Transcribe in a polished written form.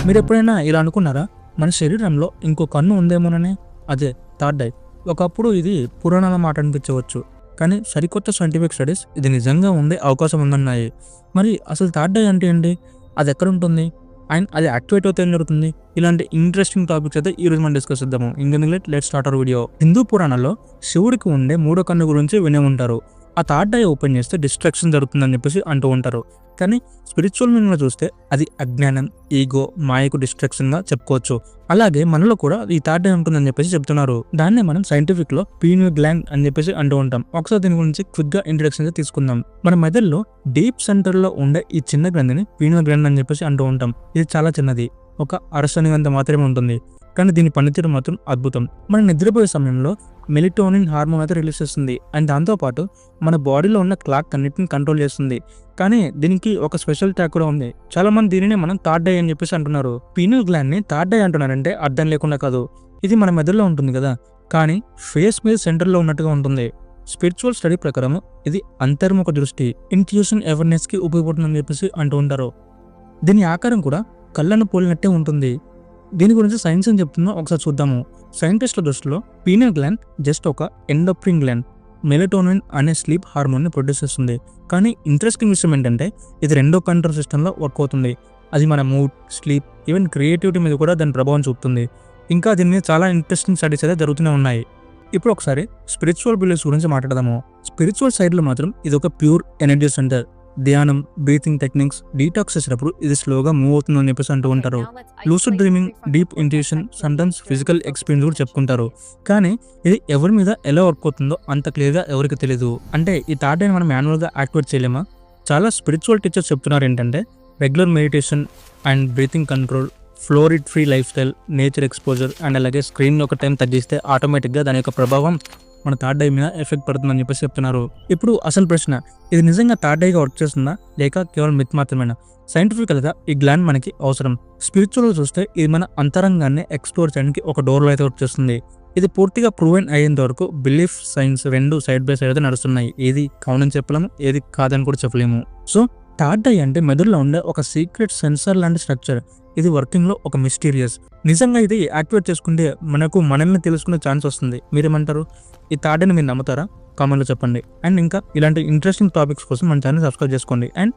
మీరు ఎప్పుడైనా ఇలా అనుకున్నారా, మన శరీరంలో ఇంకో కన్ను ఉందేమోనని? అదే థర్డ్ ఐ. ఒకప్పుడు ఇది పురాణాల మాట అనిపించవచ్చు, కానీ సరికొత్త సైంటిఫిక్ స్టడీస్ ఇది నిజంగా ఉండే అవకాశం ఉందన్నాయి. మరి అసలు థర్డ్ ఐ అంటే ఏంటి, అది ఎక్కడ ఉంటుంది, అండ్ అది యాక్టివేట్ అవుతే ఏం జరుగుతుంది? ఇలాంటి ఇంట్రెస్టింగ్ టాపిక్స్ అయితే ఈ రోజు మనం డిస్కస్ చేద్దాము. Let's start our video. Hindu పురాణాల్లో శివుడికి ఉండే మూడో కన్ను గురించి వినే ఉంటారు. ఆ థర్డ్ ఐ ఓపెన్ చేస్తే డిస్ట్రాక్షన్ జరుగుతుందని చెప్పేసి అంటూ ఉంటారు. కానీ స్పిరిచువల్ మీనింగ్లో చూస్తే అది అజ్ఞానం, ఈగో, మాయకు డిస్ట్రాక్షన్గా చెప్పుకోవచ్చు. అలాగే మనలో కూడా ఈ థర్డ్ ఐ ఉంటుందని చెప్పేసి చెప్తున్నారు. దాన్నే మనం సైంటిఫిక్లో పీనియల్ గ్లాండ్ అని చెప్పేసి అంటూ ఉంటాం. ఒకసారి దీని గురించి క్విక్గా ఇంట్రడక్షన్ తీసుకుందాం. మన మెదడులో డీప్ సెంటర్లో ఉండే ఈ చిన్న గ్రంథిని పీనియల్ గ్లాండ్ అని చెప్పేసి అంటూ ఉంటాం. ఇది చాలా చిన్నది, ఒక అరసనిగంత మాత్రమే ఉంటుంది, కానీ దీని పనితీరు మాత్రం అద్భుతం. మనం నిద్రపోయే సమయంలో మెలిటోనిన్ హార్మోన్ అయితే రిలీజ్ చేస్తుంది, అండ్ దాంతోపాటు మన బాడీలో ఉన్న క్లాక్ అన్నిటిని కంట్రోల్ చేస్తుంది. కానీ దీనికి ఒక స్పెషల్ ట్యాగ్ కూడా ఉంది. చాలా మంది దీనిని మనం థర్డ్ ఐ అని చెప్పేసి అంటున్నారు. పీనియల్ గ్లాండ్ ని థర్డ్ ఐ అంటున్నారంటే అర్థం లేకుండా కాదు. ఇది మన మెదడులో ఉంటుంది కదా, కానీ ఫేస్ మీద సెంటర్లో ఉన్నట్టుగా ఉంటుంది. స్పిరిచువల్ స్టడీ ప్రకారం ఇది అంతర్ముఖ దృష్టి, ఇంట్యూషన్, అవేర్నెస్ కి ఉపయోగపడుతుందని చెప్పేసి అంటూ ఉంటారు. దీని ఆకారం కూడా కళ్ళను పోలినట్టే ఉంటుంది. దీని గురించి సైన్స్ అని చెప్తుందో ఒకసారి చూద్దాము. సైంటిస్టుల దృష్టిలో పీనియల్ గ్లాండ్ జస్ట్ ఒక ఎండోక్రిన్ గ్లాండ్, మెలటోనిన్ అనే స్లీప్ హార్మోన్ని ప్రొడ్యూస్ చేస్తుంది. కానీ ఇంట్రెస్టింగ్ విషయం ఏంటంటే ఇది రెండో కంట్రోల్ సిస్టంలో వర్క్ అవుతుంది. అది మన మూడ్, స్లీప్, ఈవెన్ క్రియేటివిటీ మీద కూడా దాని ప్రభావం చూపుతుంది. ఇంకా దీని మీద చాలా ఇంట్రెస్టింగ్ స్టడీస్ అయితే జరుగుతూనే ఉన్నాయి. ఇప్పుడు ఒకసారి స్పిరిచువల్ బిలీఫ్స్ గురించి మాట్లాడదాము. స్పిరిచువల్ సైడ్లో మాత్రం ఇది ఒక ప్యూర్ ఎనర్జీ సెంటర్. ధ్యానం, బ్రీతింగ్ టెక్నిక్స్, డీటాక్స్ చేసినప్పుడు ఇది స్లోగా మూవ్ అవుతుందని చెప్పేసి అంటూ ఉంటారు. Lucid dreaming, deep intuition, sometimes physical experience కూడా చెప్పుకుంటారు. కానీ ఇది ఎవరి మీద ఎలా వర్క్ అవుతుందో అంత క్లియర్గా ఎవరికి తెలియదు. అంటే ఈ థర్డ్ ఐ మనం మాన్యువల్గా యాక్టివేట్ చేయలేమా? చాలా స్పిరిచువల్ టీచర్స్ చెప్తున్నారు ఏంటంటే regular meditation and breathing control, fluoride free life style, nature exposure, and అలాగే స్క్రీన్ ఒక టైం తగ్గిస్తే ఆటోమేటిక్గా దాని యొక్క ప్రభావం మన థర్డ్ ఐ మీద ఎఫెక్ట్ పడుతుందని చెప్పేసి చెప్తున్నారు. ఇప్పుడు అసలు ప్రశ్న, ఇది నిజంగా థర్డ్ ఐగా వర్క్ చేస్తుందా లేక కేవలం మిత్ మాత్రమేనా? సైంటిఫికల్గా ఈ గ్లాండ్ మనకి అవసరం. స్పిరిచువల్గా చూస్తే ఇది మన అంతరంగాన్ని ఎక్స్ప్లోర్ చేయడానికి ఒక డోర్లో అయితే వర్క్ చేస్తుంది. ఇది పూర్తిగా ప్రూవెన్ అయ్యేంత వరకు బిలీఫ్, సైన్స్ రెండు సైడ్ బై సైడ్ అయితే నడుస్తున్నాయి. ఏది కావునని చెప్పలేము, ఏది కాదని కూడా చెప్పలేము. సో థర్డ్ ఐ అంటే మెదడులో ఉండే ఒక సీక్రెట్ సెన్సార్ లాంటి స్ట్రక్చర్. ఇది వర్కింగ్లో ఒక మిస్టీరియస్. నిజంగా ఇది యాక్టివేట్ చేసుకుంటే మనకు మనల్ని తెలుసుకునే ఛాన్స్ వస్తుంది. మీరేమంటారు? ఈ థర్డ్ ఐని మీరు నమ్ముతారా? కామెంట్లో చెప్పండి. అండ్ ఇంకా ఇలాంటి ఇంట్రెస్టింగ్ టాపిక్స్ కోసం మన ఛానల్ సబ్స్క్రైబ్ చేసుకోండి. అండ్